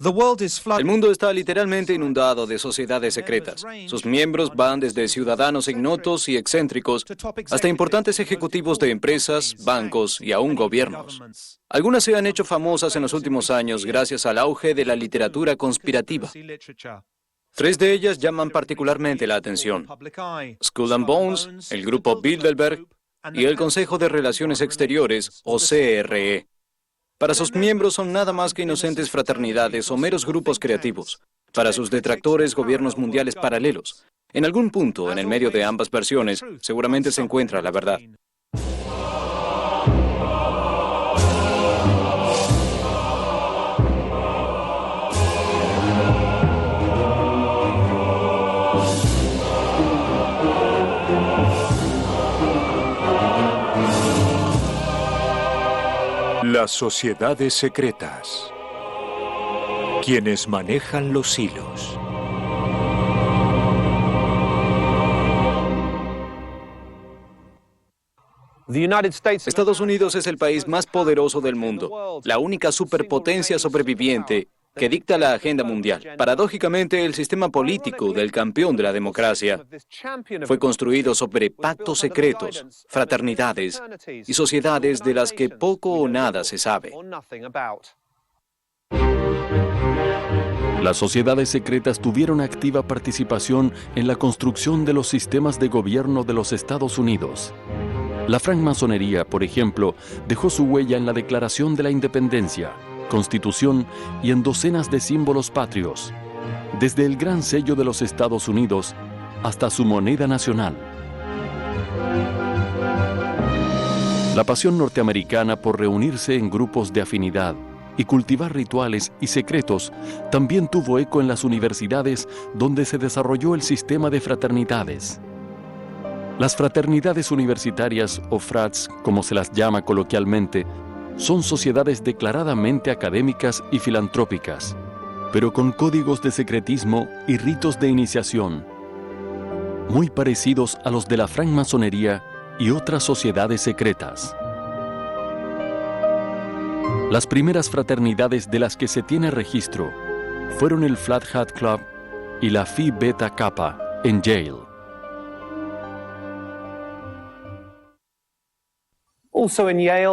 El mundo está literalmente inundado de sociedades secretas. Sus miembros van desde ciudadanos ignotos y excéntricos hasta importantes ejecutivos de empresas, bancos y aún gobiernos. Algunas se han hecho famosas en los últimos años gracias al auge de la literatura conspirativa. Tres de ellas llaman particularmente la atención: Skull and Bones, el grupo Bilderberg y el Consejo de Relaciones Exteriores, o CRE. Para sus miembros son nada más que inocentes fraternidades o meros grupos creativos. Para sus detractores, gobiernos mundiales paralelos. En algún punto, en el medio de ambas versiones, seguramente se encuentra la verdad. Las sociedades secretas. Quienes manejan los hilos. Estados Unidos es el país más poderoso del mundo, la única superpotencia sobreviviente que dicta la agenda mundial. Paradójicamente, el sistema político del campeón de la democracia fue construido sobre pactos secretos, fraternidades y sociedades de las que poco o nada se sabe. Las sociedades secretas tuvieron activa participación en la construcción de los sistemas de gobierno de los Estados Unidos. La francmasonería, por ejemplo, dejó su huella en la Declaración de la Independencia, Constitución y en docenas de símbolos patrios, desde el Gran Sello de los Estados Unidos hasta su moneda nacional. La pasión norteamericana por reunirse en grupos de afinidad y cultivar rituales y secretos también tuvo eco en las universidades donde se desarrolló el sistema de fraternidades. Las fraternidades universitarias, o frats, como se las llama coloquialmente, son sociedades declaradamente académicas y filantrópicas, pero con códigos de secretismo y ritos de iniciación, muy parecidos a los de la francmasonería y otras sociedades secretas. Las primeras fraternidades de las que se tiene registro fueron el Flat Hat Club y la Phi Beta Kappa en Yale.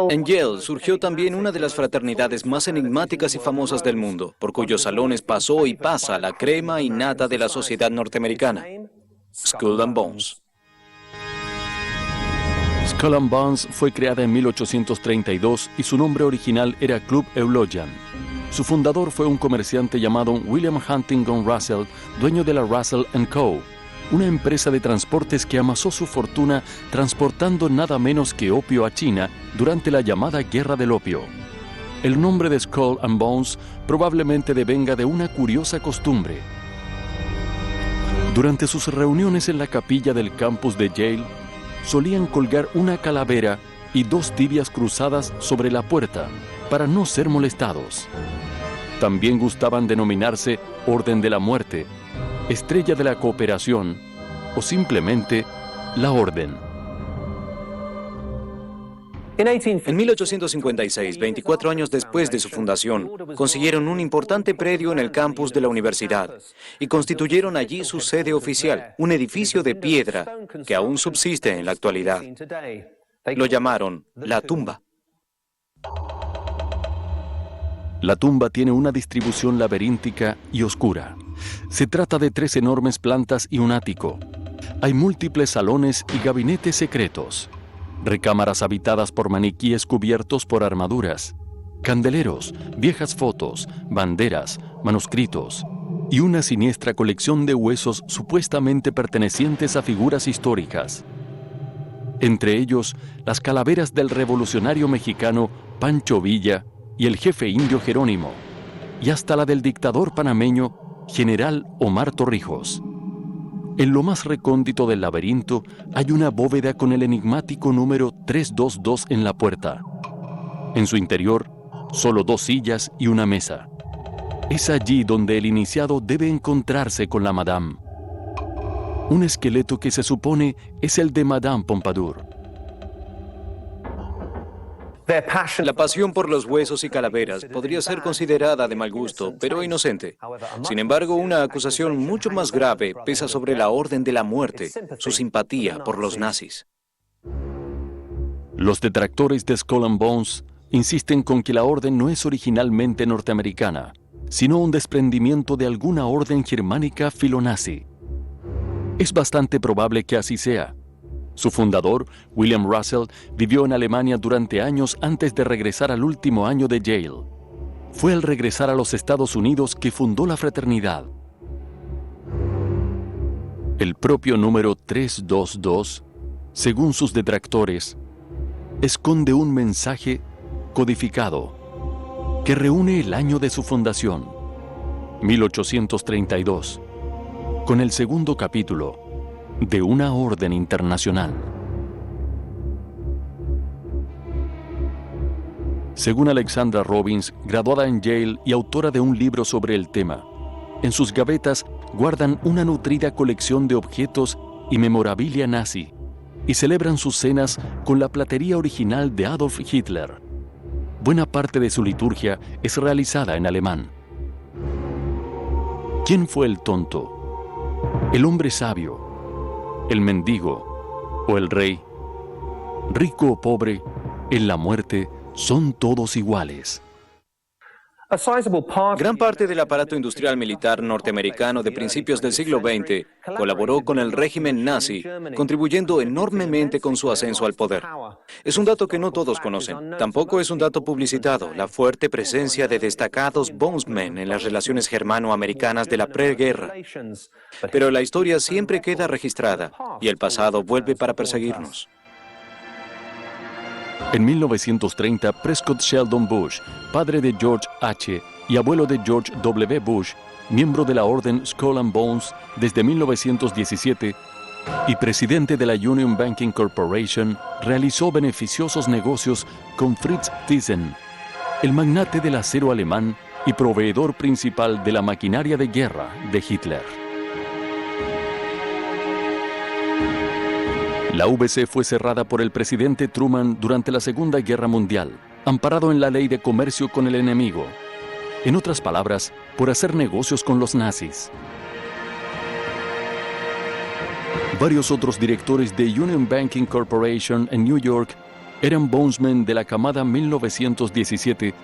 En Yale surgió también una de las fraternidades más enigmáticas y famosas del mundo, por cuyos salones pasó y pasa la crema y nata de la sociedad norteamericana: Skull and Bones. Skull and Bones fue creada en 1832 y su nombre original era Club Eulogian. Su fundador fue un comerciante llamado William Huntington Russell, dueño de la Russell & Co., una empresa de transportes que amasó su fortuna transportando nada menos que opio a China durante la llamada Guerra del Opio. El nombre de Skull and Bones probablemente devenga de una curiosa costumbre. Durante sus reuniones en la capilla del campus de Yale, solían colgar una calavera y dos tibias cruzadas sobre la puerta para no ser molestados. También gustaban denominarse Orden de la Muerte, Estrella de la Cooperación o simplemente la Orden. En 1856, 24 años después de su fundación, consiguieron un importante predio en el campus de la universidad y constituyeron allí su sede oficial, un edificio de piedra que aún subsiste en la actualidad. Lo llamaron La Tumba. La tumba tiene una distribución laberíntica y oscura. Se trata de 3 enormes plantas y un ático. Hay múltiples salones y gabinetes secretos, recámaras habitadas por maniquíes cubiertos por armaduras, candeleros, viejas fotos, banderas, manuscritos y una siniestra colección de huesos supuestamente pertenecientes a figuras históricas. Entre ellos, las calaveras del revolucionario mexicano Pancho Villa y el jefe indio Jerónimo, y hasta la del dictador panameño General Omar Torrijos. En lo más recóndito del laberinto hay una bóveda con el enigmático número 322 en la puerta. En su interior, solo 2 sillas y una mesa. Es allí donde el iniciado debe encontrarse con la Madame. Un esqueleto que se supone es el de Madame Pompadour. La pasión por los huesos y calaveras podría ser considerada de mal gusto, pero inocente. Sin embargo, una acusación mucho más grave pesa sobre la Orden de la Muerte, su simpatía por los nazis. Los detractores de Skull and Bones insisten con que la orden no es originalmente norteamericana, sino un desprendimiento de alguna orden germánica filonazi. Es bastante probable que así sea. Su fundador, William Russell, vivió en Alemania durante años antes de regresar al último año de Yale. Fue al regresar a los Estados Unidos que fundó la fraternidad. El propio número 322, según sus detractores, esconde un mensaje codificado que reúne el año de su fundación, 1832, con el segundo capítulo de una orden internacional. Según Alexandra Robbins, graduada en Yale y autora de un libro sobre el tema, en sus gavetas guardan una nutrida colección de objetos y memorabilia nazi y celebran sus cenas con la platería original de Adolf Hitler. Buena parte de su liturgia es realizada en alemán. ¿Quién fue el tonto? ¿El hombre sabio? ¿El mendigo o el rey? Rico o pobre, en la muerte son todos iguales. Gran parte del aparato industrial militar norteamericano de principios del siglo XX colaboró con el régimen nazi, contribuyendo enormemente con su ascenso al poder. Es un dato que no todos conocen. Tampoco es un dato publicitado, la fuerte presencia de destacados bondsmen en las relaciones germano-americanas de la preguerra. Pero la historia siempre queda registrada y el pasado vuelve para perseguirnos. En 1930, Prescott Sheldon Bush, padre de George H. y abuelo de George W. Bush, miembro de la orden Skull and Bones desde 1917 y presidente de la Union Banking Corporation, realizó beneficiosos negocios con Fritz Thyssen, el magnate del acero alemán y proveedor principal de la maquinaria de guerra de Hitler. La UBC fue cerrada por el presidente Truman durante la Segunda Guerra Mundial, amparado en la ley de comercio con el enemigo. En otras palabras, por hacer negocios con los nazis. Varios otros directores de Union Banking Corporation en New York eran bondsmen de la camada 1917,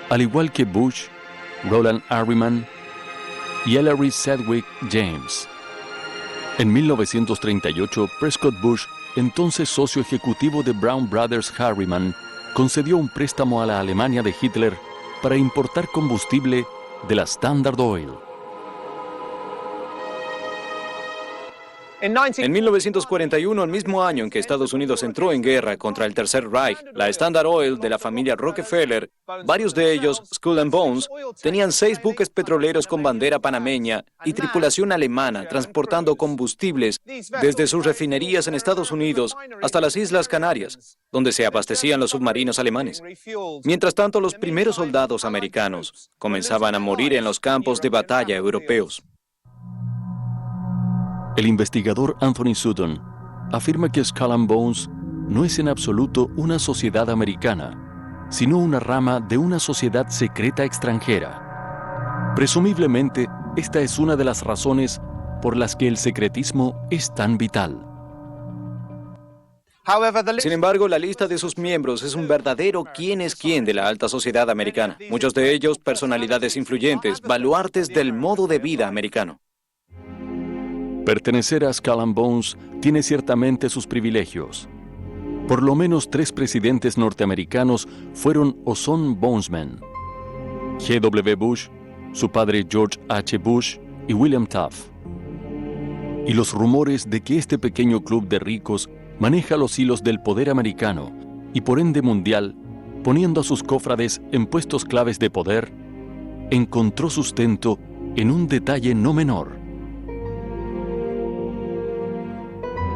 al igual que Bush, Roland Harriman y Ellery Sedgwick James. En 1938, Prescott Bush, entonces socio ejecutivo de Brown Brothers Harriman, concedió un préstamo a la Alemania de Hitler para importar combustible de la Standard Oil. En 1941, el mismo año en que Estados Unidos entró en guerra contra el Tercer Reich, la Standard Oil de la familia Rockefeller, varios de ellos, Skull and Bones, tenían 6 buques petroleros con bandera panameña y tripulación alemana transportando combustibles desde sus refinerías en Estados Unidos hasta las Islas Canarias, donde se abastecían los submarinos alemanes. Mientras tanto, los primeros soldados americanos comenzaban a morir en los campos de batalla europeos. El investigador Anthony Sutton afirma que Skull and Bones no es en absoluto una sociedad americana, sino una rama de una sociedad secreta extranjera. Presumiblemente, esta es una de las razones por las que el secretismo es tan vital. Sin embargo, la lista de sus miembros es un verdadero quién es quién de la alta sociedad americana. Muchos de ellos personalidades influyentes, baluartes del modo de vida americano. Pertenecer a Skull and Bones tiene ciertamente sus privilegios. Por lo menos 3 presidentes norteamericanos fueron o son bondsmen: G.W. Bush, su padre George H. Bush y William Taft. Y los rumores de que este pequeño club de ricos maneja los hilos del poder americano y por ende mundial, poniendo a sus cofrades en puestos claves de poder, encontró sustento en un detalle no menor.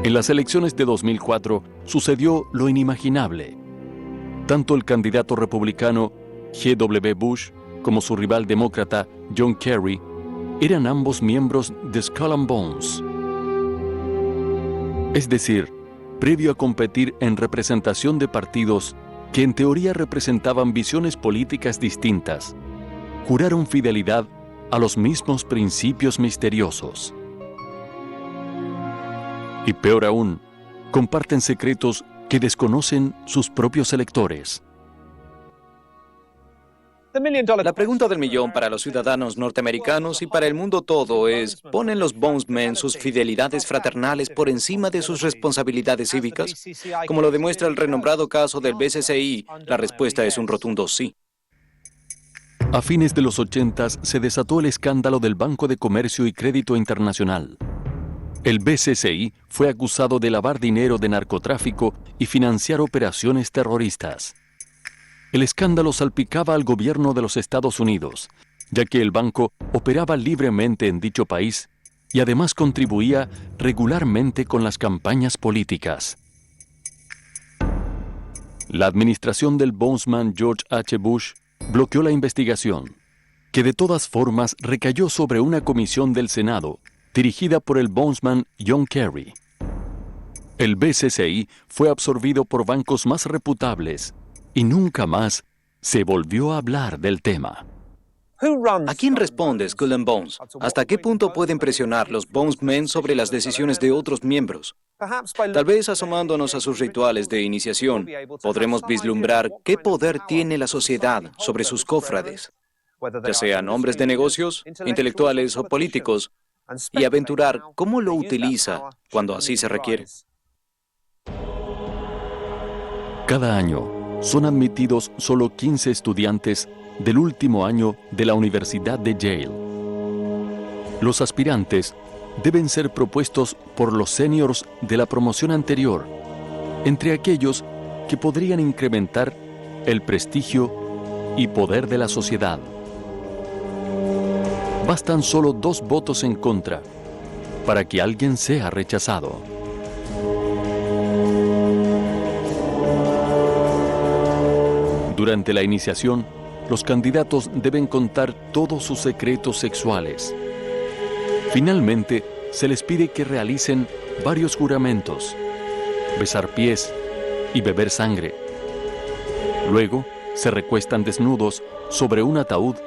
En las elecciones de 2004 sucedió lo inimaginable. Tanto el candidato republicano G.W. Bush como su rival demócrata John Kerry eran ambos miembros de Skull and Bones. Es decir, previo a competir en representación de partidos, que en teoría representaban visiones políticas distintas, juraron fidelidad a los mismos principios misteriosos. Y peor aún, comparten secretos que desconocen sus propios electores. La pregunta del millón para los ciudadanos norteamericanos y para el mundo todo es, ¿ponen los Bonesmen sus fidelidades fraternales por encima de sus responsabilidades cívicas? Como lo demuestra el renombrado caso del BCCI, la respuesta es un rotundo sí. A fines de los 80 se desató el escándalo del Banco de Comercio y Crédito Internacional. El BCCI fue acusado de lavar dinero de narcotráfico y financiar operaciones terroristas. El escándalo salpicaba al gobierno de los Estados Unidos, ya que el banco operaba libremente en dicho país y además contribuía regularmente con las campañas políticas. La administración del Bonesman George H. Bush bloqueó la investigación, que de todas formas recayó sobre una comisión del Senado dirigida por el Bonesman John Kerry. El BCCI fue absorbido por bancos más reputables y nunca más se volvió a hablar del tema. ¿A quién responde Skull and Bones? ¿Hasta qué punto pueden presionar los Bonesmen sobre las decisiones de otros miembros? Tal vez asomándonos a sus rituales de iniciación, podremos vislumbrar qué poder tiene la sociedad sobre sus cofrades, ya sean hombres de negocios, intelectuales o políticos, y aventurar cómo lo utiliza cuando así se requiere. Cada año son admitidos solo 15 estudiantes del último año de la Universidad de Yale. Los aspirantes deben ser propuestos por los seniors de la promoción anterior, entre aquellos que podrían incrementar el prestigio y poder de la sociedad. Bastan solo 2 votos en contra para que alguien sea rechazado. Durante la iniciación, los candidatos deben contar todos sus secretos sexuales. Finalmente, se les pide que realicen varios juramentos, besar pies y beber sangre. Luego, se recuestan desnudos sobre un ataúd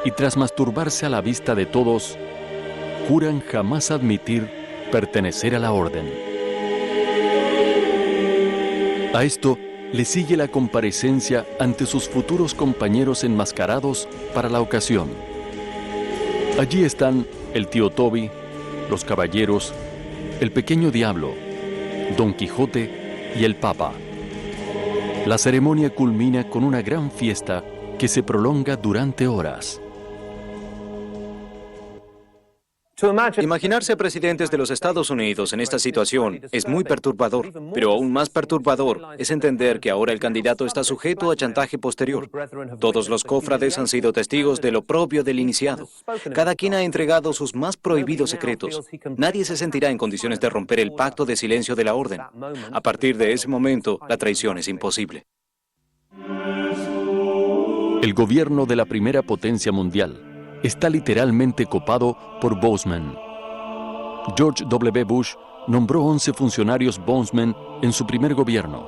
y tras masturbarse a la vista de todos, juran jamás admitir pertenecer a la orden. A esto le sigue la comparecencia ante sus futuros compañeros enmascarados para la ocasión. Allí están el tío Toby, los caballeros, el pequeño diablo, Don Quijote y el Papa. La ceremonia culmina con una gran fiesta que se prolonga durante horas. Imaginarse a presidentes de los Estados Unidos en esta situación es muy perturbador, pero aún más perturbador es entender que ahora el candidato está sujeto a chantaje posterior. Todos los cofrades han sido testigos de lo propio del iniciado. Cada quien ha entregado sus más prohibidos secretos. Nadie se sentirá en condiciones de romper el pacto de silencio de la orden. A partir de ese momento, la traición es imposible. El gobierno de la primera potencia mundial está literalmente copado por Bonesmen. George W. Bush nombró 11 funcionarios Bonesmen en su primer gobierno.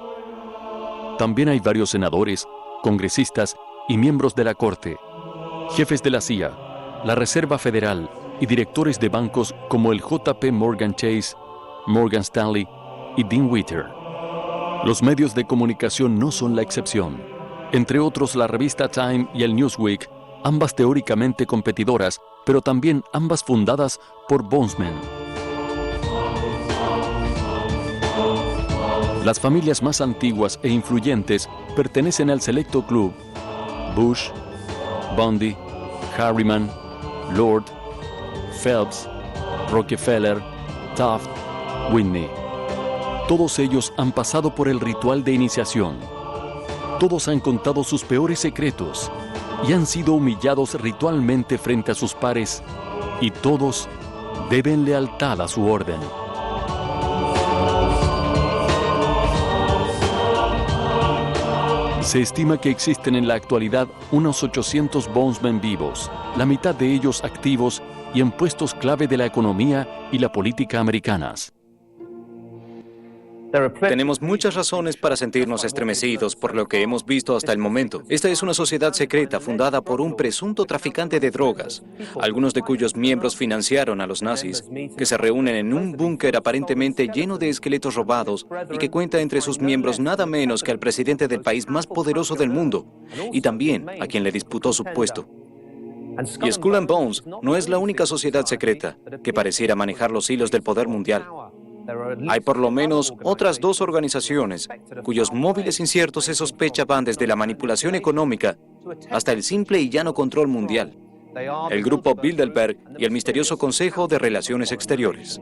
También hay varios senadores, congresistas y miembros de la Corte, jefes de la CIA, la Reserva Federal y directores de bancos como el JP Morgan Chase, Morgan Stanley y Dean Witter. Los medios de comunicación no son la excepción. Entre otros, la revista Time y el Newsweek, ambas teóricamente competidoras, pero también ambas fundadas por Bonesmen. Las familias más antiguas e influyentes pertenecen al selecto club: Bush, Bundy, Harriman, Lord, Phelps, Rockefeller, Taft, Whitney. Todos ellos han pasado por el ritual de iniciación. Todos han contado sus peores secretos y han sido humillados ritualmente frente a sus pares, y todos deben lealtad a su orden. Se estima que existen en la actualidad unos 800 Bonesmen vivos, la mitad de ellos activos y en puestos clave de la economía y la política americanas. Tenemos muchas razones para sentirnos estremecidos por lo que hemos visto hasta el momento. Esta es una sociedad secreta fundada por un presunto traficante de drogas, algunos de cuyos miembros financiaron a los nazis, que se reúnen en un búnker aparentemente lleno de esqueletos robados y que cuenta entre sus miembros nada menos que al presidente del país más poderoso del mundo y también a quien le disputó su puesto. Y Skull and Bones no es la única sociedad secreta que pareciera manejar los hilos del poder mundial. Hay por lo menos otras dos organizaciones cuyos móviles inciertos se sospecha van desde la manipulación económica hasta el simple y llano control mundial. El grupo Bilderberg y el misterioso Consejo de Relaciones Exteriores.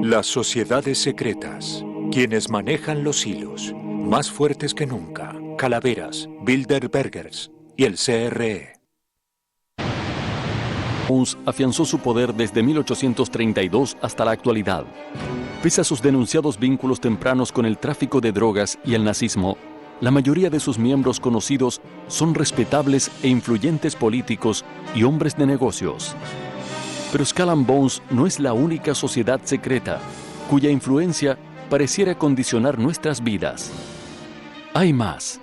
Las sociedades secretas, quienes manejan los hilos, más fuertes que nunca, Calaveras, Bilderbergers y el CRE. Bones afianzó su poder desde 1832 hasta la actualidad. Pese a sus denunciados vínculos tempranos con el tráfico de drogas y el nazismo, la mayoría de sus miembros conocidos son respetables e influyentes políticos y hombres de negocios. Pero Skull and Bones no es la única sociedad secreta cuya influencia pareciera condicionar nuestras vidas. Hay más.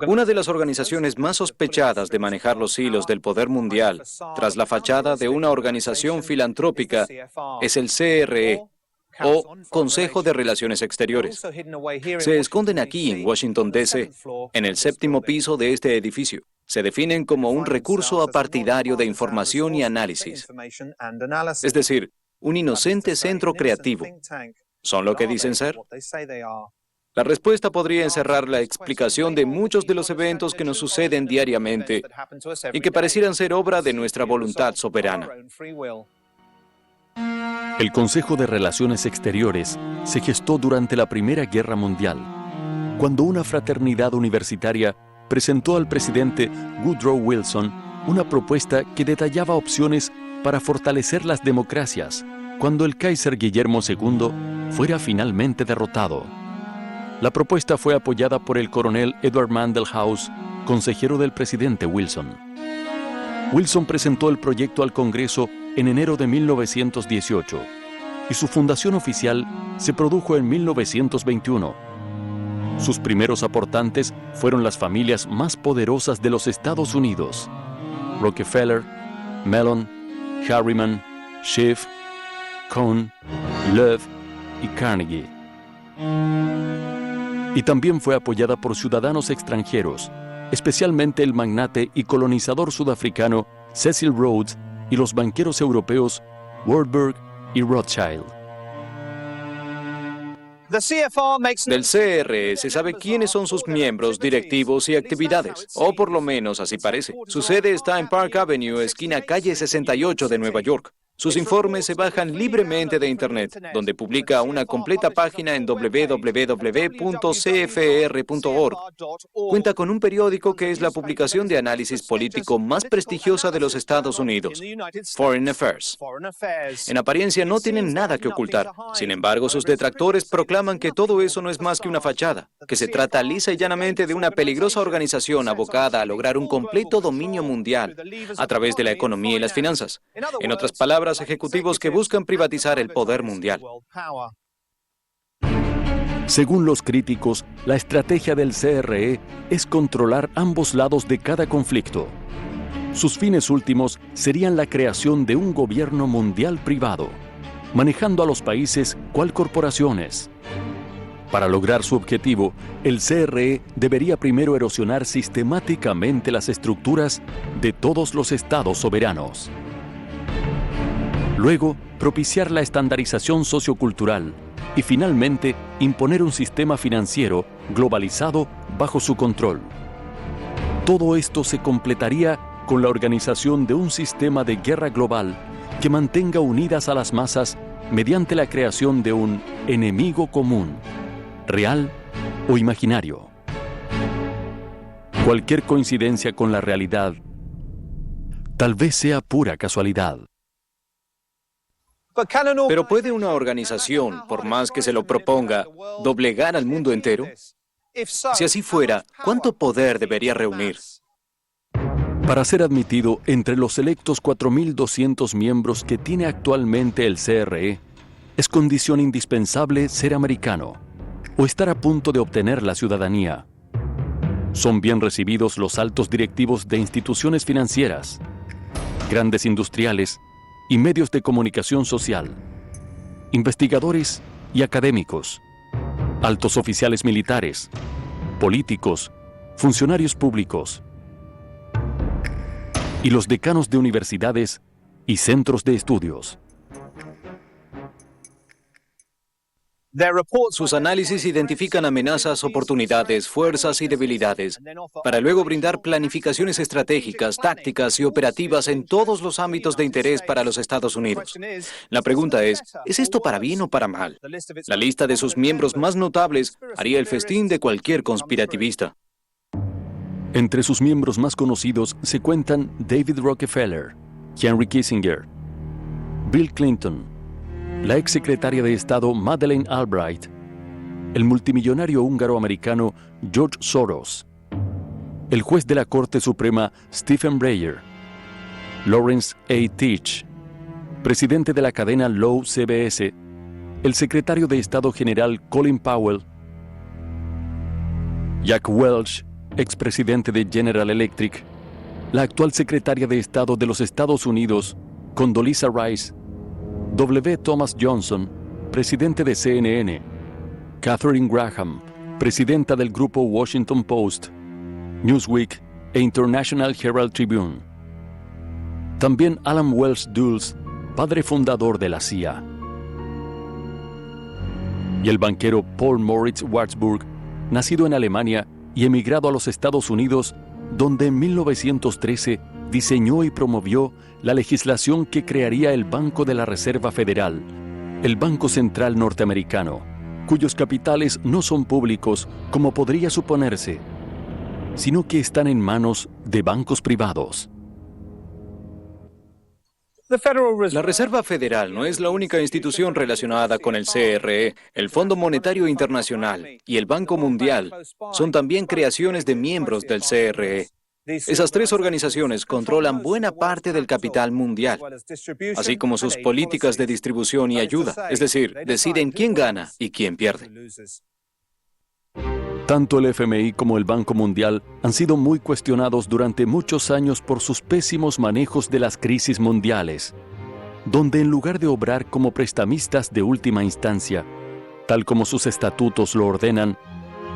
Una de las organizaciones más sospechadas de manejar los hilos del poder mundial, tras la fachada de una organización filantrópica, es el CRE, o Consejo de Relaciones Exteriores. Se esconden aquí en Washington, D.C., en el 7º piso de este edificio. Se definen como un recurso apartidario de información y análisis. Es decir, un inocente centro creativo. ¿Son lo que dicen ser? La respuesta podría encerrar la explicación de muchos de los eventos que nos suceden diariamente y que parecieran ser obra de nuestra voluntad soberana. El Consejo de Relaciones Exteriores se gestó durante la Primera Guerra Mundial, cuando una fraternidad universitaria presentó al presidente Woodrow Wilson una propuesta que detallaba opciones para fortalecer las democracias cuando el Kaiser Guillermo II fuera finalmente derrotado. La propuesta fue apoyada por el coronel Edward Mandell House, consejero del presidente Wilson. Wilson presentó el proyecto al Congreso en enero de 1918 y su fundación oficial se produjo en 1921. Sus primeros aportantes fueron las familias más poderosas de los Estados Unidos: Rockefeller, Mellon, Harriman, Schiff, Cohn, Love y Carnegie. Y también fue apoyada por ciudadanos extranjeros, especialmente el magnate y colonizador sudafricano Cecil Rhodes y los banqueros europeos Warburg y Rothschild. Del CRE se sabe quiénes son sus miembros, directivos y actividades, o por lo menos así parece. Su sede está en Park Avenue, esquina calle 68 de Nueva York. Sus informes se bajan libremente de Internet, donde publica una completa página en www.cfr.org. Cuenta con un periódico que es la publicación de análisis político más prestigiosa de los Estados Unidos, Foreign Affairs. En apariencia no tienen nada que ocultar. Sin embargo, sus detractores proclaman que todo eso no es más que una fachada, que se trata lisa y llanamente de una peligrosa organización abocada a lograr un completo dominio mundial a través de la economía y las finanzas. En otras palabras, ejecutivos que buscan privatizar el poder mundial. Según los críticos, la estrategia del CRE es controlar ambos lados de cada conflicto. Sus fines últimos serían la creación de un gobierno mundial privado, manejando a los países cual corporaciones. Para lograr su objetivo, el CRE debería primero erosionar sistemáticamente las estructuras de todos los estados soberanos. Luego, propiciar la estandarización sociocultural y finalmente imponer un sistema financiero globalizado bajo su control. Todo esto se completaría con la organización de un sistema de guerra global que mantenga unidas a las masas mediante la creación de un enemigo común, real o imaginario. Cualquier coincidencia con la realidad tal vez sea pura casualidad. Pero ¿puede una organización, por más que se lo proponga, doblegar al mundo entero? Si así fuera, ¿cuánto poder debería reunir? Para ser admitido entre los selectos 4.200 miembros que tiene actualmente el CRE, ¿Es condición indispensable ser americano o estar a punto de obtener la ciudadanía? ¿Son bien recibidos los altos directivos de instituciones financieras, grandes industriales y medios de comunicación social, investigadores y académicos, altos oficiales militares, políticos, funcionarios públicos y los decanos de universidades y centros de estudios? Sus análisis identifican amenazas, oportunidades, fuerzas y debilidades, para luego brindar planificaciones estratégicas, tácticas y operativas en todos los ámbitos de interés para los Estados Unidos. La pregunta ¿es esto para bien o para mal? La lista de sus miembros más notables haría el festín de cualquier conspirativista. Entre sus miembros más conocidos se cuentan David Rockefeller, Henry Kissinger, Bill Clinton, la exsecretaria de Estado Madeleine Albright, el multimillonario húngaro-americano George Soros, el juez de la Corte Suprema Stephen Breyer, Lawrence A. Teach, presidente de la cadena Lowe CBS, el secretario de Estado general Colin Powell, Jack Welch, expresidente de General Electric, la actual secretaria de Estado de los Estados Unidos, Condoleezza Rice, W. Thomas Johnson, presidente de CNN, Katharine Graham, presidenta del grupo Washington Post, Newsweek e International Herald Tribune. También Alan Wells Dulles, padre fundador de la CIA. Y el banquero Paul Moritz Warburg, nacido en Alemania y emigrado a los Estados Unidos, donde en 1913 diseñó y promovió la legislación que crearía el Banco de la Reserva Federal, el Banco Central Norteamericano, cuyos capitales no son públicos como podría suponerse, sino que están en manos de bancos privados. La Reserva Federal no es la única institución relacionada con el CRE. El Fondo Monetario Internacional y el Banco Mundial son también creaciones de miembros del CRE. Esas tres organizaciones controlan buena parte del capital mundial, así como sus políticas de distribución y ayuda, es decir, deciden quién gana y quién pierde. Tanto el FMI como el Banco Mundial han sido muy cuestionados durante muchos años por sus pésimos manejos de las crisis mundiales, donde en lugar de obrar como prestamistas de última instancia, tal como sus estatutos lo ordenan,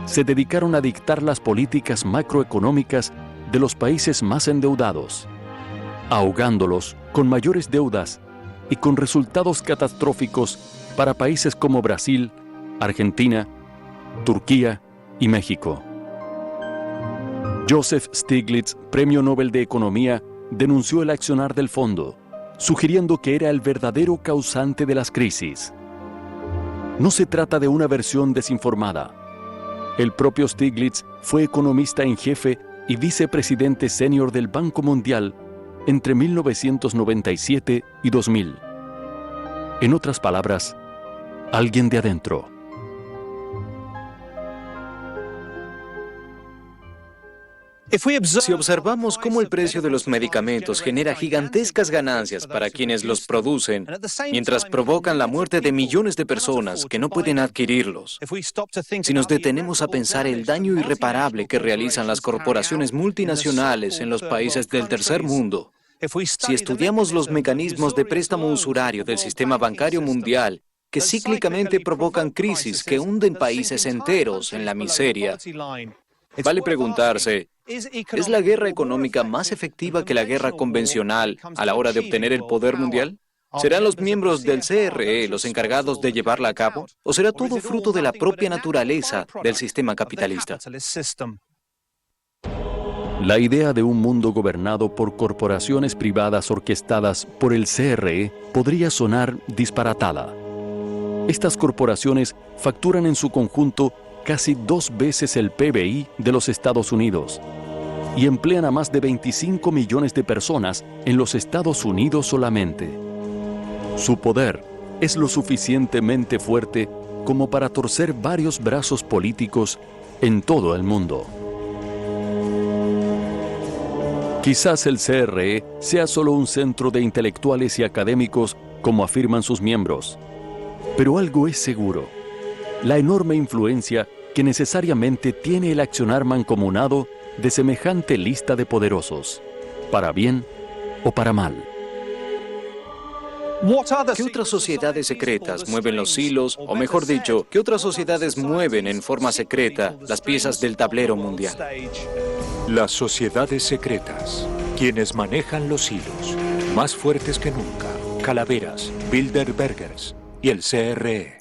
se dedicaron a dictar las políticas macroeconómicas de los países más endeudados, ahogándolos con mayores deudas y con resultados catastróficos para países como Brasil, Argentina, Turquía y México. Joseph Stiglitz, Premio Nobel de Economía, denunció el accionar del fondo, sugiriendo que era el verdadero causante de las crisis. No se trata de una versión desinformada. El propio Stiglitz fue economista en jefe y vicepresidente senior del Banco Mundial entre 1997 y 2000. En otras palabras, alguien de adentro. Si observamos cómo el precio de los medicamentos genera gigantescas ganancias para quienes los producen, mientras provocan la muerte de millones de personas que no pueden adquirirlos, si nos detenemos a pensar el daño irreparable que realizan las corporaciones multinacionales en los países del tercer mundo, si estudiamos los mecanismos de préstamo usurario del sistema bancario mundial que cíclicamente provocan crisis que hunden países enteros en la miseria, vale preguntarse, ¿es la guerra económica más efectiva que la guerra convencional a la hora de obtener el poder mundial? ¿Serán los miembros del CRE los encargados de llevarla a cabo? ¿O será todo fruto de la propia naturaleza del sistema capitalista? La idea de un mundo gobernado por corporaciones privadas orquestadas por el CRE podría sonar disparatada. Estas corporaciones facturan en su conjunto casi 2 veces el PBI de los Estados Unidos y emplean a más de 25 millones de personas en los Estados Unidos solamente. Su poder es lo suficientemente fuerte como para torcer varios brazos políticos en todo el mundo. Quizás el CRE sea solo un centro de intelectuales y académicos, como afirman sus miembros, Pero algo es seguro: la enorme influencia que necesariamente tiene el accionar mancomunado de semejante lista de poderosos, para bien o para mal. ¿Qué otras sociedades secretas mueven los hilos, o mejor dicho, qué otras sociedades mueven en forma secreta las piezas del tablero mundial? Las sociedades secretas, quienes manejan los hilos, más fuertes que nunca: Calaveras, Bilderbergers y el CRE.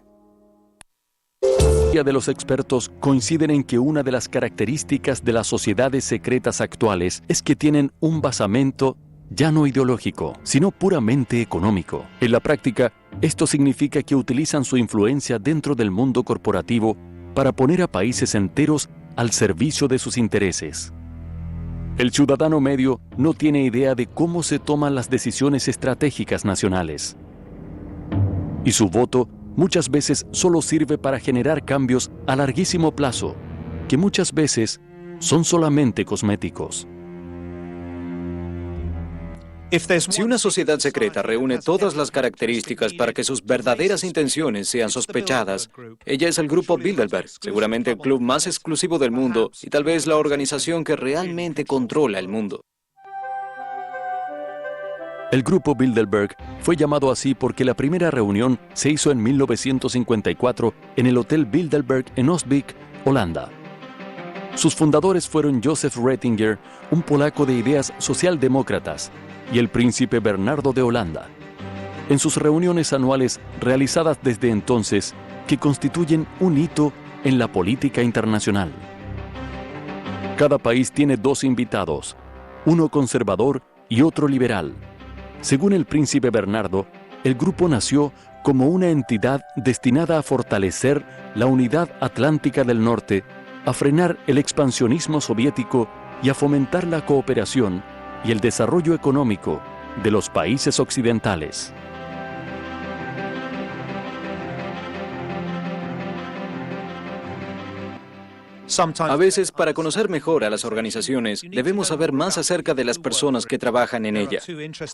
La mayoría de los expertos coinciden en que una de las características de las sociedades secretas actuales es que tienen un basamento ya no ideológico, sino puramente económico. En la práctica, esto significa que utilizan su influencia dentro del mundo corporativo para poner a países enteros al servicio de sus intereses. El ciudadano medio no tiene idea de cómo se toman las decisiones estratégicas nacionales. Y su voto muchas veces solo sirve para generar cambios a larguísimo plazo, que muchas veces son solamente cosméticos. Si una sociedad secreta reúne todas las características para que sus verdaderas intenciones sean sospechadas, ella es el Grupo Bilderberg, seguramente el club más exclusivo del mundo y tal vez la organización que realmente controla el mundo. El Grupo Bilderberg fue llamado así porque la primera reunión se hizo en 1954 en el Hotel Bilderberg en Osbeek, Holanda. Sus fundadores fueron Joseph Ratzinger, un polaco de ideas socialdemócratas, y el príncipe Bernardo de Holanda. En sus reuniones anuales realizadas desde entonces, que constituyen un hito en la política internacional. Cada país tiene dos invitados, uno conservador y otro liberal. Según el príncipe Bernardo, el grupo nació como una entidad destinada a fortalecer la unidad atlántica del norte, a frenar el expansionismo soviético y a fomentar la cooperación y el desarrollo económico de los países occidentales. A veces, para conocer mejor a las organizaciones, debemos saber más acerca de las personas que trabajan en ella.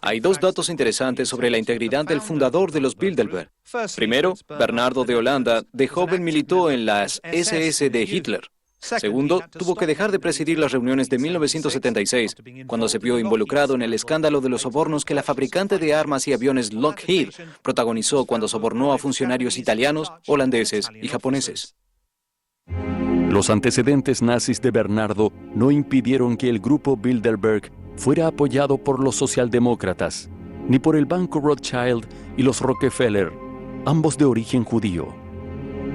Hay dos datos interesantes sobre la integridad del fundador de los Bilderberg. Primero, Bernardo de Holanda de joven militó en las SS de Hitler. Segundo, tuvo que dejar de presidir las reuniones de 1976, cuando se vio involucrado en el escándalo de los sobornos que la fabricante de armas y aviones Lockheed protagonizó cuando sobornó a funcionarios italianos, holandeses y japoneses. Los antecedentes nazis de Bernardo no impidieron que el grupo Bilderberg fuera apoyado por los socialdemócratas, ni por el Banco Rothschild y los Rockefeller, ambos de origen judío.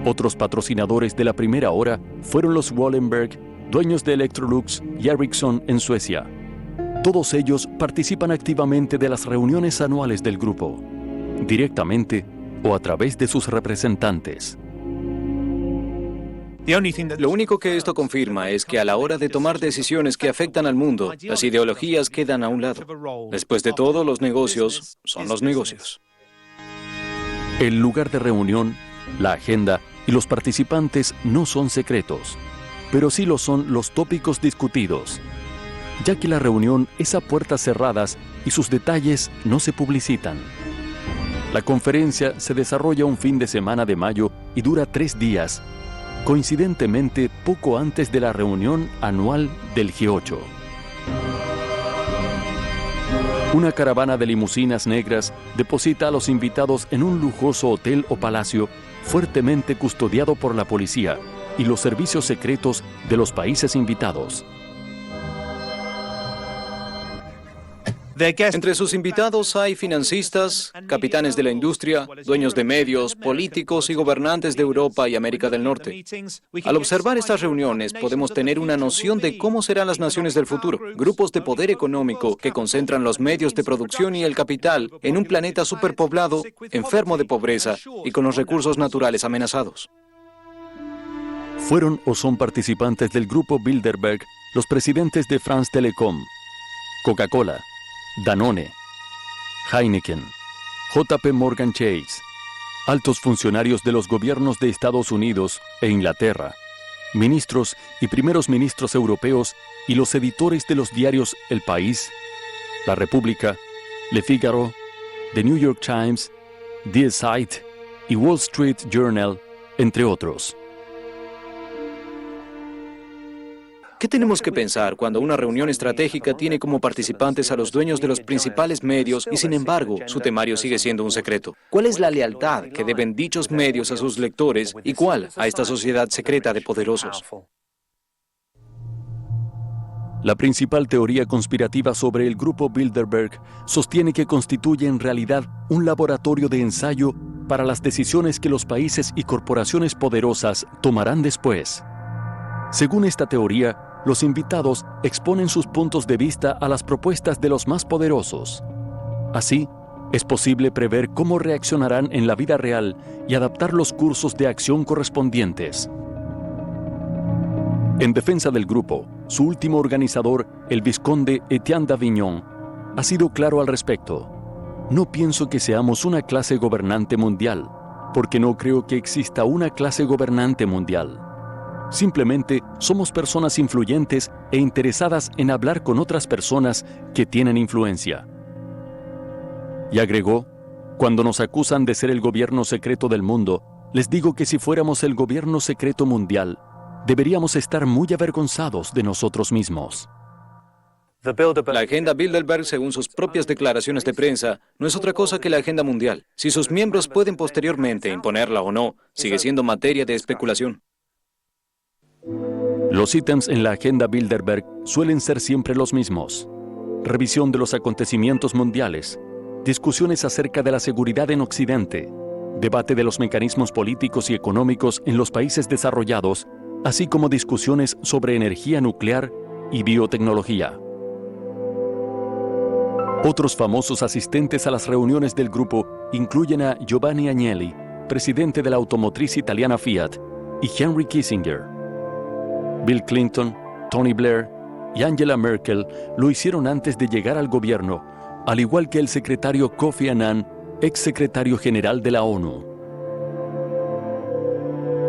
Otros patrocinadores de la primera hora fueron los Wallenberg, dueños de Electrolux y Ericsson en Suecia. Todos ellos participan activamente de las reuniones anuales del grupo, directamente o a través de sus representantes. Lo único que esto confirma es que a la hora de tomar decisiones que afectan al mundo, las ideologías quedan a un lado. Después de todo, los negocios son los negocios. El lugar de reunión, la agenda y los participantes no son secretos, pero sí lo son los tópicos discutidos, ya que la reunión es a puertas cerradas y sus detalles no se publicitan. La conferencia se desarrolla un fin de semana de mayo y dura 3 días, coincidentemente poco antes de la reunión anual del G8. Una caravana de limusinas negras deposita a los invitados en un lujoso hotel o palacio fuertemente custodiado por la policía y los servicios secretos de los países invitados. Entre sus invitados hay financistas, capitanes de la industria, dueños de medios, políticos y gobernantes de Europa y América del Norte. Al observar estas reuniones podemos tener una noción de cómo serán las naciones del futuro, grupos de poder económico que concentran los medios de producción y el capital en un planeta superpoblado, enfermo de pobreza y con los recursos naturales amenazados. Fueron o son participantes del grupo Bilderberg los presidentes de France Telecom, Coca-Cola, Danone, Heineken, JP Morgan Chase, altos funcionarios de los gobiernos de Estados Unidos e Inglaterra, ministros y primeros ministros europeos y los editores de los diarios El País, La República, Le Figaro, The New York Times, Die Zeit y Wall Street Journal, entre otros. ¿Qué tenemos que pensar cuando una reunión estratégica tiene como participantes a los dueños de los principales medios y, sin embargo, su temario sigue siendo un secreto? ¿Cuál es la lealtad que deben dichos medios a sus lectores y cuál a esta sociedad secreta de poderosos? La principal teoría conspirativa sobre el grupo Bilderberg sostiene que constituye en realidad un laboratorio de ensayo para las decisiones que los países y corporaciones poderosas tomarán después. Según esta teoría, los invitados exponen sus puntos de vista a las propuestas de los más poderosos. Así, es posible prever cómo reaccionarán en la vida real y adaptar los cursos de acción correspondientes. En defensa del grupo, su último organizador, el vizconde Etienne d'Avignon, ha sido claro al respecto. No pienso que seamos una clase gobernante mundial, porque no creo que exista una clase gobernante mundial. Simplemente somos personas influyentes e interesadas en hablar con otras personas que tienen influencia. Y agregó, cuando nos acusan de ser el gobierno secreto del mundo, les digo que si fuéramos el gobierno secreto mundial, deberíamos estar muy avergonzados de nosotros mismos. La agenda Bilderberg, según sus propias declaraciones de prensa, no es otra cosa que la agenda mundial. Si sus miembros pueden posteriormente imponerla o no, sigue siendo materia de especulación. Los ítems en la agenda Bilderberg suelen ser siempre los mismos. Revisión de los acontecimientos mundiales, discusiones acerca de la seguridad en Occidente, debate de los mecanismos políticos y económicos en los países desarrollados, así como discusiones sobre energía nuclear y biotecnología. Otros famosos asistentes a las reuniones del grupo incluyen a Giovanni Agnelli, presidente de la automotriz italiana Fiat, y Henry Kissinger. Bill Clinton, Tony Blair y Angela Merkel lo hicieron antes de llegar al gobierno, al igual que el secretario Kofi Annan, ex secretario general de la ONU.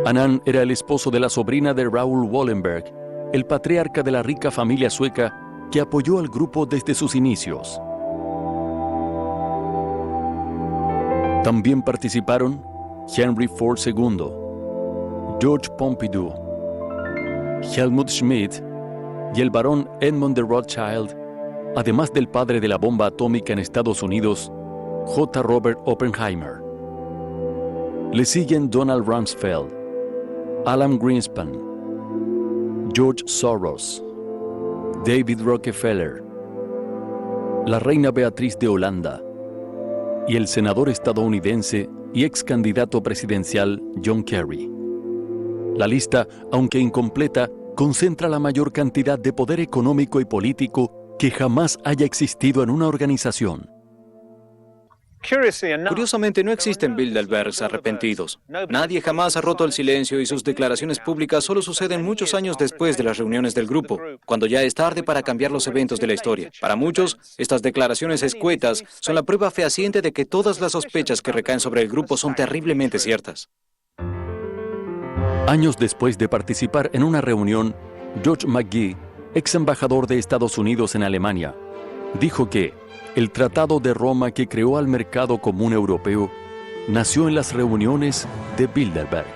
Annan era el esposo de la sobrina de Raoul Wallenberg, el patriarca de la rica familia sueca que apoyó al grupo desde sus inicios. También participaron Henry Ford II, George Pompidou, Helmut Schmidt y el barón Edmund de Rothschild, además del padre de la bomba atómica en Estados Unidos, J. Robert Oppenheimer. Le siguen Donald Rumsfeld, Alan Greenspan, George Soros, David Rockefeller, la reina Beatriz de Holanda y el senador estadounidense y ex candidato presidencial John Kerry. La lista, aunque incompleta, concentra la mayor cantidad de poder económico y político que jamás haya existido en una organización. Curiosamente, no existen Bilderbergs arrepentidos. Nadie jamás ha roto el silencio y sus declaraciones públicas solo suceden muchos años después de las reuniones del grupo, cuando ya es tarde para cambiar los eventos de la historia. Para muchos, estas declaraciones escuetas son la prueba fehaciente de que todas las sospechas que recaen sobre el grupo son terriblemente ciertas. Años después de participar en una reunión, George McGee, ex embajador de Estados Unidos en Alemania, dijo que el Tratado de Roma que creó al mercado común europeo nació en las reuniones de Bilderberg.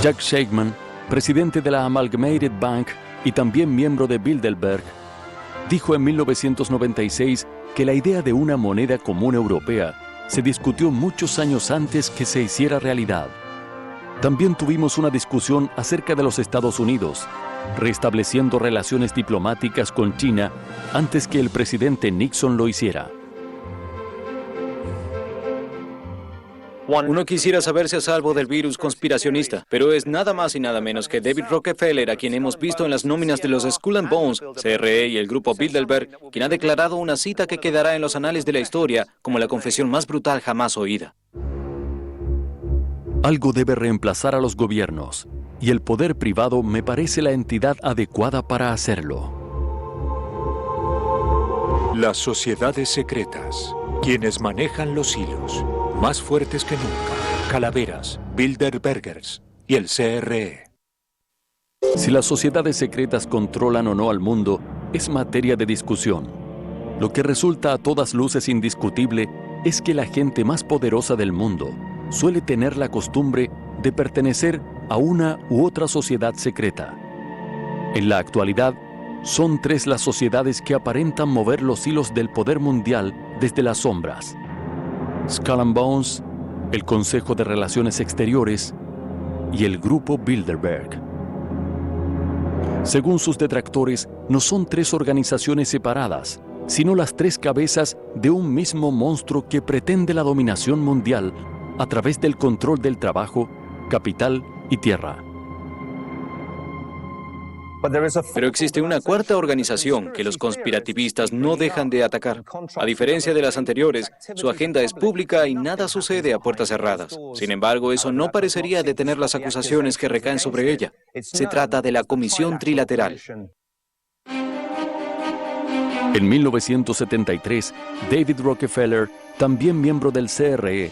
Jack Shakeman, presidente de la Amalgamated Bank y también miembro de Bilderberg, dijo en 1996 que la idea de una moneda común europea se discutió muchos años antes que se hiciera realidad. También tuvimos una discusión acerca de los Estados Unidos, restableciendo relaciones diplomáticas con China antes que el presidente Nixon lo hiciera. Uno quisiera saberse a salvo del virus conspiracionista, pero es nada más y nada menos que David Rockefeller, a quien hemos visto en las nóminas de los Skull and Bones, CRE y el grupo Bilderberg, quien ha declarado una cita que quedará en los anales de la historia como la confesión más brutal jamás oída. Algo debe reemplazar a los gobiernos, y el poder privado me parece la entidad adecuada para hacerlo. Las sociedades secretas, quienes manejan los hilos, más fuertes que nunca, Calaveras, Bilderbergers y el CRE. Si las sociedades secretas controlan o no al mundo, es materia de discusión. Lo que resulta a todas luces indiscutible es que la gente más poderosa del mundo suele tener la costumbre de pertenecer a una u otra sociedad secreta. En la actualidad, son 3 las sociedades que aparentan mover los hilos del poder mundial desde las sombras: Skull and Bones, el Consejo de Relaciones Exteriores y el Grupo Bilderberg. Según sus detractores, no son 3 organizaciones separadas, sino las 3 cabezas de un mismo monstruo que pretende la dominación mundial a través del control del trabajo, capital y tierra. Pero existe una cuarta organización que los conspirativistas no dejan de atacar. A diferencia de las anteriores, su agenda es pública y nada sucede a puertas cerradas. Sin embargo, eso no parecería detener las acusaciones que recaen sobre ella. Se trata de la Comisión Trilateral. En 1973, David Rockefeller, también miembro del CRE,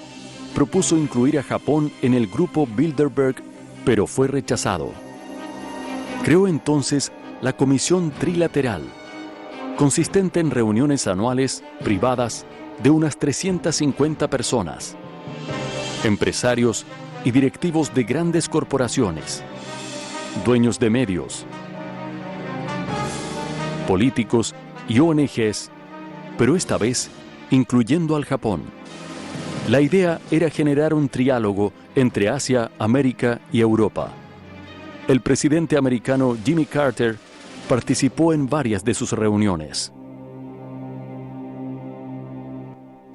propuso incluir a Japón en el Grupo Bilderberg, pero fue rechazado. Creó entonces la Comisión Trilateral, consistente en reuniones anuales privadas de unas 350 personas, empresarios y directivos de grandes corporaciones, dueños de medios, políticos y ONGs, pero esta vez incluyendo al Japón. La idea era generar un triálogo entre Asia, América y Europa. El presidente americano Jimmy Carter participó en varias de sus reuniones.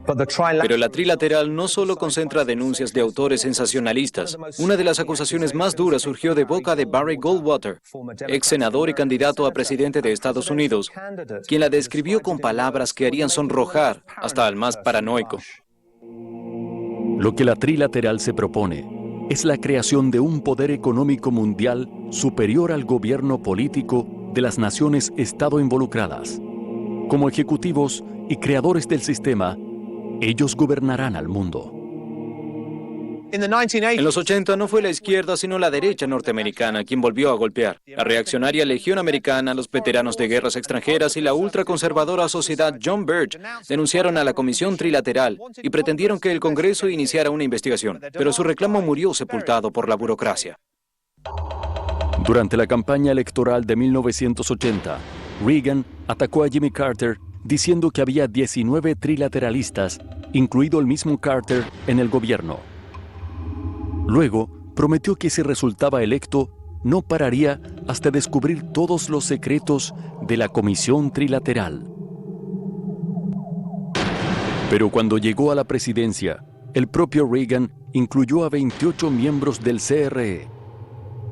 Pero la trilateral no solo concentra denuncias de autores sensacionalistas. Una de las acusaciones más duras surgió de boca de Barry Goldwater, ex senador y candidato a presidente de Estados Unidos, quien la describió con palabras que harían sonrojar hasta al más paranoico. Lo que la trilateral se propone es la creación de un poder económico mundial superior al gobierno político de las naciones Estado involucradas. Como ejecutivos y creadores del sistema, ellos gobernarán al mundo. En los 80 no fue la izquierda sino la derecha norteamericana quien volvió a golpear. La reaccionaria Legión Americana, los veteranos de guerras extranjeras y la ultraconservadora Sociedad John Birch denunciaron a la Comisión Trilateral y pretendieron que el Congreso iniciara una investigación, pero su reclamo murió sepultado por la burocracia. Durante la campaña electoral de 1980, Reagan atacó a Jimmy Carter diciendo que había 19 trilateralistas, incluido el mismo Carter, en el gobierno. Luego, prometió que si resultaba electo, no pararía hasta descubrir todos los secretos de la Comisión Trilateral. Pero cuando llegó a la presidencia, el propio Reagan incluyó a 28 miembros del CRE,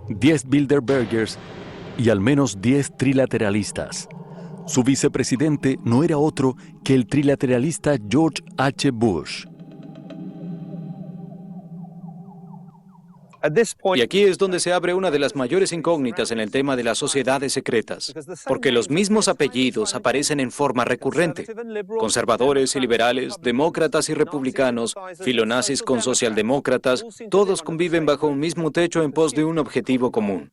10 Bilderbergers y al menos 10 trilateralistas. Su vicepresidente no era otro que el trilateralista George H. Bush. Y aquí es donde se abre una de las mayores incógnitas en el tema de las sociedades secretas, porque los mismos apellidos aparecen en forma recurrente. Conservadores y liberales, demócratas y republicanos, filonazis con socialdemócratas, todos conviven bajo un mismo techo en pos de un objetivo común.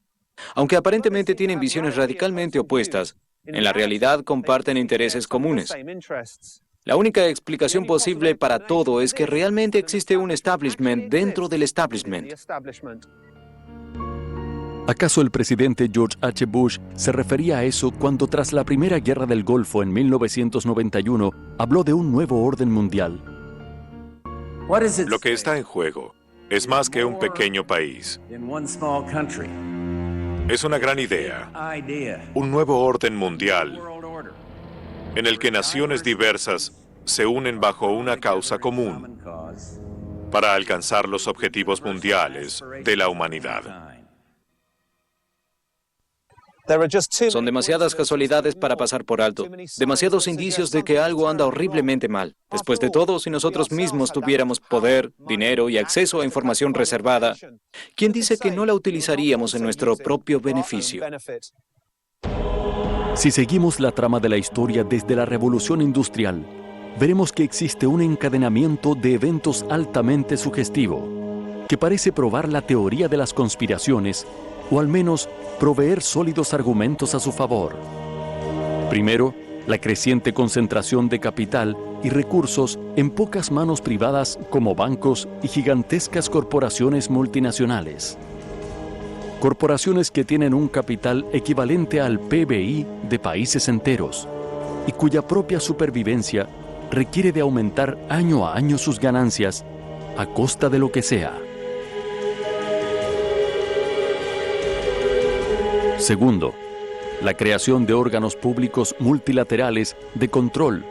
Aunque aparentemente tienen visiones radicalmente opuestas, en la realidad comparten intereses comunes. La única explicación posible para todo es que realmente existe un establishment dentro del establishment. ¿Acaso el presidente George H. Bush se refería a eso cuando tras la Primera Guerra del Golfo en 1991 habló de un nuevo orden mundial? Lo que está en juego es más que un pequeño país. Es una gran idea, un nuevo orden mundial en el que naciones diversas se unen bajo una causa común para alcanzar los objetivos mundiales de la humanidad. Son demasiadas casualidades para pasar por alto, demasiados indicios de que algo anda horriblemente mal. Después de todo, si nosotros mismos tuviéramos poder, dinero y acceso a información reservada, ¿quién dice que no la utilizaríamos en nuestro propio beneficio? Si seguimos la trama de la historia desde la Revolución Industrial, veremos que existe un encadenamiento de eventos altamente sugestivo, que parece probar la teoría de las conspiraciones, o al menos proveer sólidos argumentos a su favor. Primero, la creciente concentración de capital y recursos en pocas manos privadas como bancos y gigantescas corporaciones multinacionales. Corporaciones que tienen un capital equivalente al PBI de países enteros y cuya propia supervivencia requiere de aumentar año a año sus ganancias a costa de lo que sea. Segundo, la creación de órganos públicos multilaterales de control,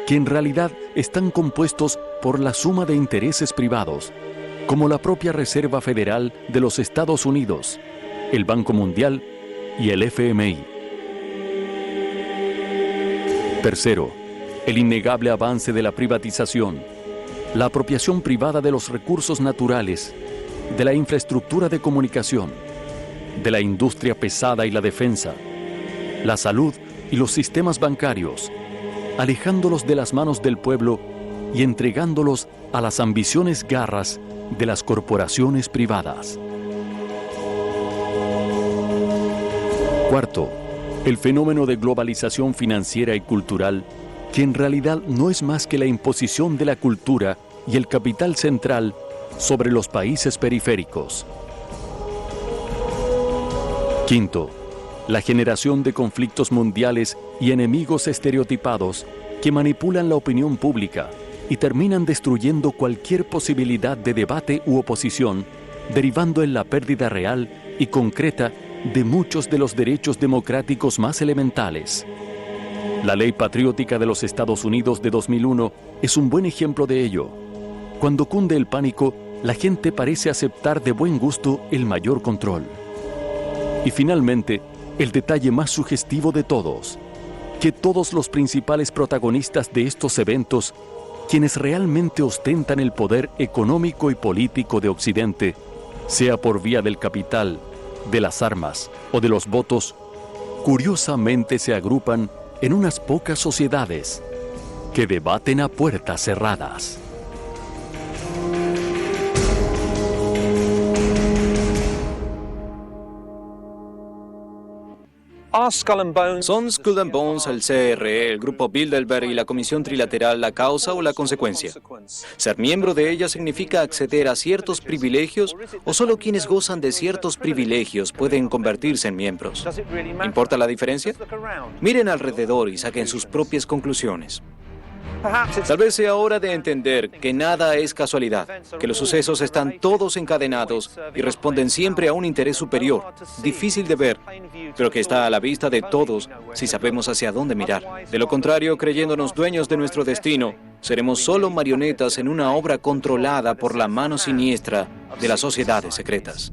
que en realidad están compuestos por la suma de intereses privados, como la propia Reserva Federal de los Estados Unidos, el Banco Mundial y el FMI. Tercero, el innegable avance de la privatización, la apropiación privada de los recursos naturales, de la infraestructura de comunicación, de la industria pesada y la defensa, la salud y los sistemas bancarios, alejándolos de las manos del pueblo y entregándolos a las ambiciones garras de las corporaciones privadas. Cuarto, el fenómeno de globalización financiera y cultural, que en realidad no es más que la imposición de la cultura y el capital central sobre los países periféricos. Quinto, la generación de conflictos mundiales y enemigos estereotipados que manipulan la opinión pública y terminan destruyendo cualquier posibilidad de debate u oposición, derivando en la pérdida real y concreta de muchos de los derechos democráticos más elementales. La Ley Patriótica de los Estados Unidos de 2001 es un buen ejemplo de ello. Cuando cunde el pánico, la gente parece aceptar de buen gusto el mayor control. Y finalmente, el detalle más sugestivo de todos, que todos los principales protagonistas de estos eventos, quienes realmente ostentan el poder económico y político de Occidente, sea por vía del capital, de las armas o de los votos, curiosamente se agrupan en unas pocas sociedades que debaten a puertas cerradas. ¿Son Skull and Bones, el CRE, el Grupo Bilderberg y la Comisión Trilateral la causa o la consecuencia? ¿Ser miembro de ella significa acceder a ciertos privilegios o solo quienes gozan de ciertos privilegios pueden convertirse en miembros? ¿Importa la diferencia? Miren alrededor y saquen sus propias conclusiones. Tal vez sea hora de entender que nada es casualidad, que los sucesos están todos encadenados y responden siempre a un interés superior, difícil de ver, pero que está a la vista de todos si sabemos hacia dónde mirar. De lo contrario, creyéndonos dueños de nuestro destino, seremos solo marionetas en una obra controlada por la mano siniestra de las sociedades secretas.